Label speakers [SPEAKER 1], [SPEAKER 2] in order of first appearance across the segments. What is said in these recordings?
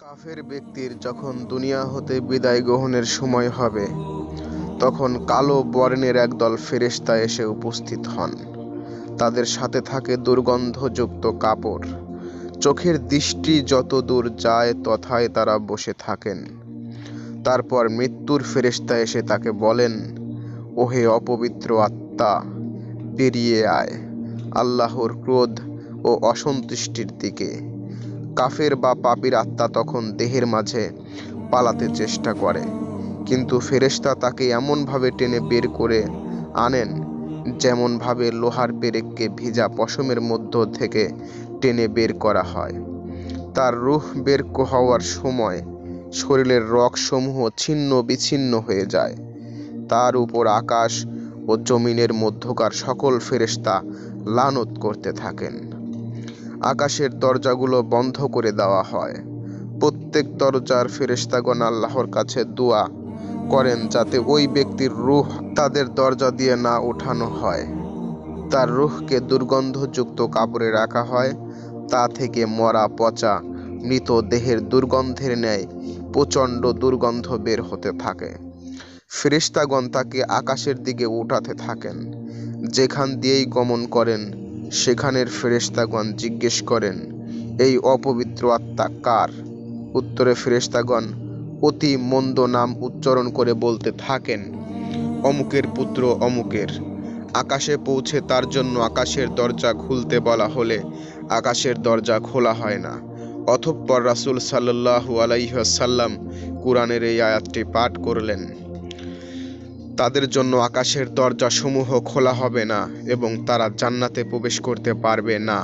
[SPEAKER 1] কাফের ব্যক্তির যখন দুনিয়া হতে বিদায় গ্রহণের সময় হবে, তখন কালো বর্ণের একদল ফেরেশতা এসে উপস্থিত হন। তাদের সাথে থাকে দুর্গন্ধযুক্ত কাপড়। চোখের দৃষ্টি যত দূর যায় তথায় তারা বসে থাকেন। তারপর মৃত্যুর ফেরেশতা এসে তাকে বলেন, ওহে অপবিত্র আত্মা, বেরিয়ে আয় আল্লাহর ক্রোধ ও অসন্তুষ্টির দিকে। কাফের বা পাপীর আত্মা তখন দেহের মাঝে পালাতে চেষ্টা করে, কিন্তু ফেরেশতা তাকে এমনভাবে টেনে বের করে আনেন যেমনভাবে লোহার পেরেককে ভিজা পশমের মধ্য থেকে টেনে বের করা হয়। তার রূহ বের হওয়ার সময় শরীরের রগসমূহ ছিন্ন বিচ্ছিন্ন হয়ে যায়। তার উপর আকাশ ও জমিনের মধ্যকার সকল ফেরেশতা লানত করতে থাকেন। আকাশের দরজাগুলো বন্ধ করে দেওয়া হয়। প্রত্যেক দরজার ফেরেশতাগণ আল্লাহর কাছে দোয়া করেন যাতে ওই ব্যক্তির রূহ তাদের দরজা দিয়ে না ওঠানো হয়। তার রূহকে দুর্গন্ধযুক্ত কাপড়ে রাখা হয়। তা থেকে মরা পচা মৃত দেহের দুর্গন্ধের ন্যায় প্রচণ্ড দুর্গন্ধ বের হতে থাকে। ফেরেশতাগণ তাকে আকাশের দিকে উঠাতে থাকেন। যেখান দিয়েই গমন করেন সেখানের ফেরেশতাগণ জিজ্ঞেস করেন, এই অপবিত্র আত্মা কার? উত্তরে ফেরেশতাগণ অতি মন্দ নাম উচ্চারণ করে বলতে থাকেন, অমুকের পুত্র অমুকের। আকাশে পৌঁছে তার জন্য আকাশের দরজা খুলতে বলা হলে আকাশের দরজা খোলা হয় না। অতঃপর রাসূল সাল্লাল্লাহু আলাইহি ওয়াসাল্লাম কুরআনের এই আয়াতটি পাঠ করলেন, তাদের জন্য আকাশের দরজাসমূহ খোলা হবে না এবং তারা জান্নাতে প্রবেশ করতে পারবে না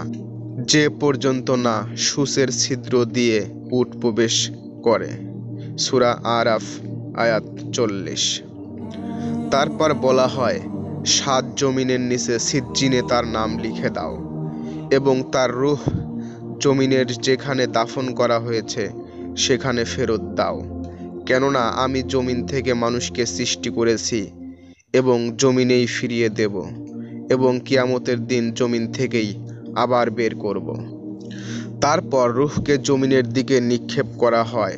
[SPEAKER 1] যে পর্যন্ত না সূচের ছিদ্র দিয়ে উট প্রবেশ করে। সূরা আরাফ আয়াত 40। তারপর বলা হয়, 7 জমিনের নিচে সিজ্জিনে তার নাম লিখে দাও এবং তার রূহ জমিনের যেখানে দাফন করা হয়েছে সেখানে ফেরত দাও, কেননা আমি জমিন থেকে মানুষকে সৃষ্টি করেছি এবং জমিনেই ফিরিয়ে দেব এবং কিয়ামতের দিন জমিন থেকেই আবার বের করব। তারপর রূহকে জমিনের দিকে নিক্ষেপ করা হয়।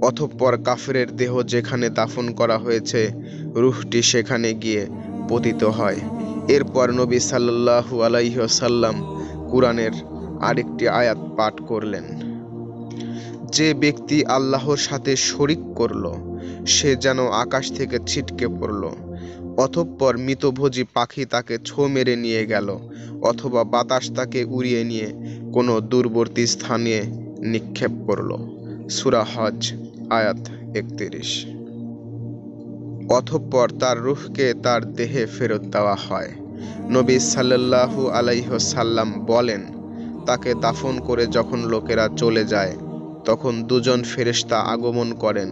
[SPEAKER 1] অতঃপর কাফেরের দেহ যেখানে দাফন করা হয়েছে রূহটি সেখানে গিয়ে পতিত হয়। এরপর নবী সাল্লাল্লাহু আলাইহি ওয়াসাল্লাম কুরআনের আরেকটি আয়াত পাঠ করলেন, যে ব্যক্তি আল্লাহর সাথে শরিক করল সে যেন আকাশ থেকে ছিটকে পড়ল। অতঃপর মৃতভোজী পাখি তাকে ছোঁ মেরে নিয়ে গেল অথবা বাতাস তাকে উড়িয়ে নিয়ে কোনো দূরবর্তী স্থানে নিক্ষেপ করল। সূরা হজ আয়াত 31। অতঃপর তার রূহকে তার দেহে ফেরত দেওয়া হয়। নবী সাল্লাল্লাহু আলাইহি ওয়াসাল্লাম বলেন, তাকে দাফন করে যখন লোকেরা চলে যায় তখন দুজন ফেরেশতা আগমন করেন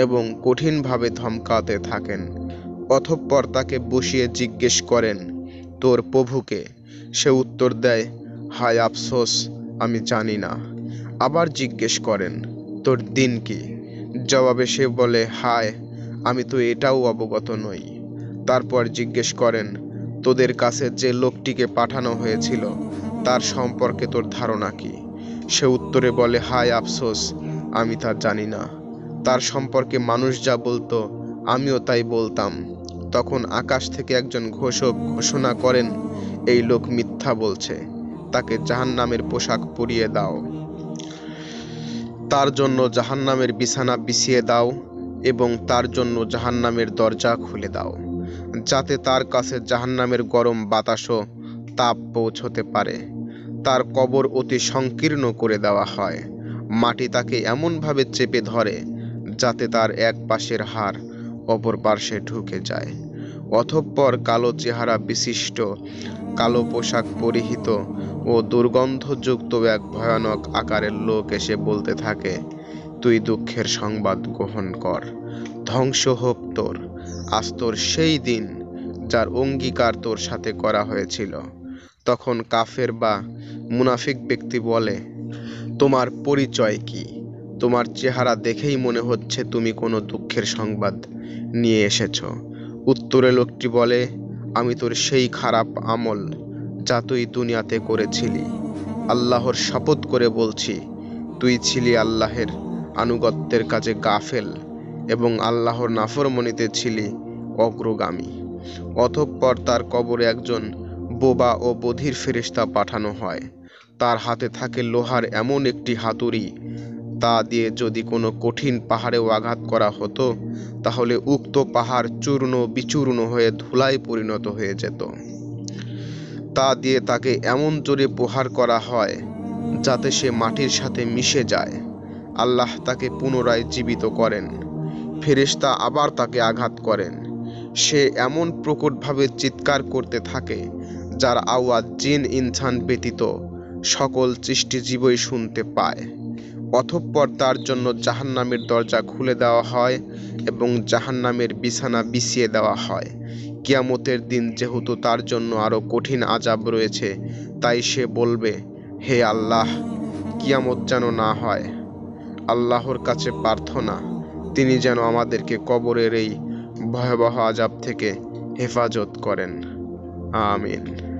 [SPEAKER 1] এবং কঠিনভাবে ধমকাতে থাকেন। অতঃপর তাকে বসিয়ে জিজ্ঞেস করেন, তোর প্রভুকে? সে উত্তর দেয়, হায় আফসোস, আমি জানি না। আবার জিজ্ঞেস করেন, তোর দিন কি? জবাবে সে বলে, হায়, আমি তো এটাও অবগত নই। তারপর জিজ্ঞেস করেন, তোদের কাছে যে লোকটিকে পাঠানো হয়েছিল তার সম্পর্কে তোর ধারণা কি? সে উত্তরে বলে, হায় আফসোস, আমি তা জানি না। তার সম্পর্কে মানুষ যা বলতো আমিও তাই বলতাম। তখন আকাশ থেকে একজন ঘোষক ঘোষণা করেন, এই লোক মিথ্যা বলছে, তাকে জাহান্নামের পোশাক পরিয়ে দাও, তার জন্য জাহান্নামের বিছানা বিছিয়ে দাও এবং তার জন্য জাহান্নামের দরজা খুলে দাও, যাতে তার কাছে জাহান্নামের গরম বাতাস ও তাপ পৌঁছতে পারে। তার কবর অতি সংকীর্ণ করে দেওয়া হয়। মাটি তাকে এমনভাবে চেপে ধরে যাতে তার এক পাশের হাড় অপর পার্শ্বে ঢুকে যায়। অতঃপর কালো চেহারা বিশিষ্ট, কালো পোশাক পরিহিত ও দুর্গন্ধযুক্ত এক ভয়ানক আকারের লোক এসে বলতে থাকে, তুই দুঃখের সংবাদ গ্রহণ কর, ধ্বংস হোক তোর, আজ তোর সেই দিন যার অঙ্গীকার তোর সাথে করা হয়েছিল। তখন কাফের বা মুনাফিক ব্যক্তি বলে, তোমার পরিচয় কি? তোমার চেহারা দেখেই মনে হচ্ছে তুমি কোনো দুঃখের সংবাদ নিয়ে এসেছ। উত্তরে লোকটি বলে, আমি তোর সেই খারাপ আমল যা তুই দুনিয়াতে করেছিলি। আল্লাহর শপথ করে বলছি, তুই ছিলি আল্লাহের আনুগত্যের কাজে গাফেল এবং আল্লাহর নাফরমানিতে ছিলি অগ্রগামী। অতঃপর তার কবরে একজন বোবা ও বধির ফেরেশতা পাঠানো হয়। তার হাতে থাকে লোহার এমন একটি হাতুড়ি, তা দিয়ে যদি কোনো কঠিন পাহাড়েও আঘাত করা হতো তাহলে উক্ত পাহাড় চূর্ণ বিচূর্ণ হয়ে ধুলায় পরিণত হয়ে যেত। তা দিয়ে তাকে এমন জোরে প্রহার করা হয় যাতে সে মাটির সাথে মিশে যায়। আল্লাহ তাকে পুনরায় জীবিত করেন। ফেরেশতা আবার তাকে আঘাত করেন। সে এমন প্রকটভাবে চিৎকার করতে থাকে যার আওয়াজ জিন ইনসান ব্যতীত সকল সৃষ্টিজীবই শুনতে পায়। অতঃপর তার জন্য জাহান্নামের দরজা খুলে দেওয়া হয় এবং জাহান্নামের বিছানা বিছিয়ে দেওয়া হয়। কিয়ামতের দিন যেহেতু তার জন্য আরো কঠিন আযাব রয়েছে, তাই সে বলবে, হে আল্লাহ, কিয়ামত যেন না হয়। আল্লাহর কাছে প্রার্থনা, তিনি যেন আমাদেরকে কবরের এই ভয়াবহ আযাব থেকে হেফাজত করেন। আমিন।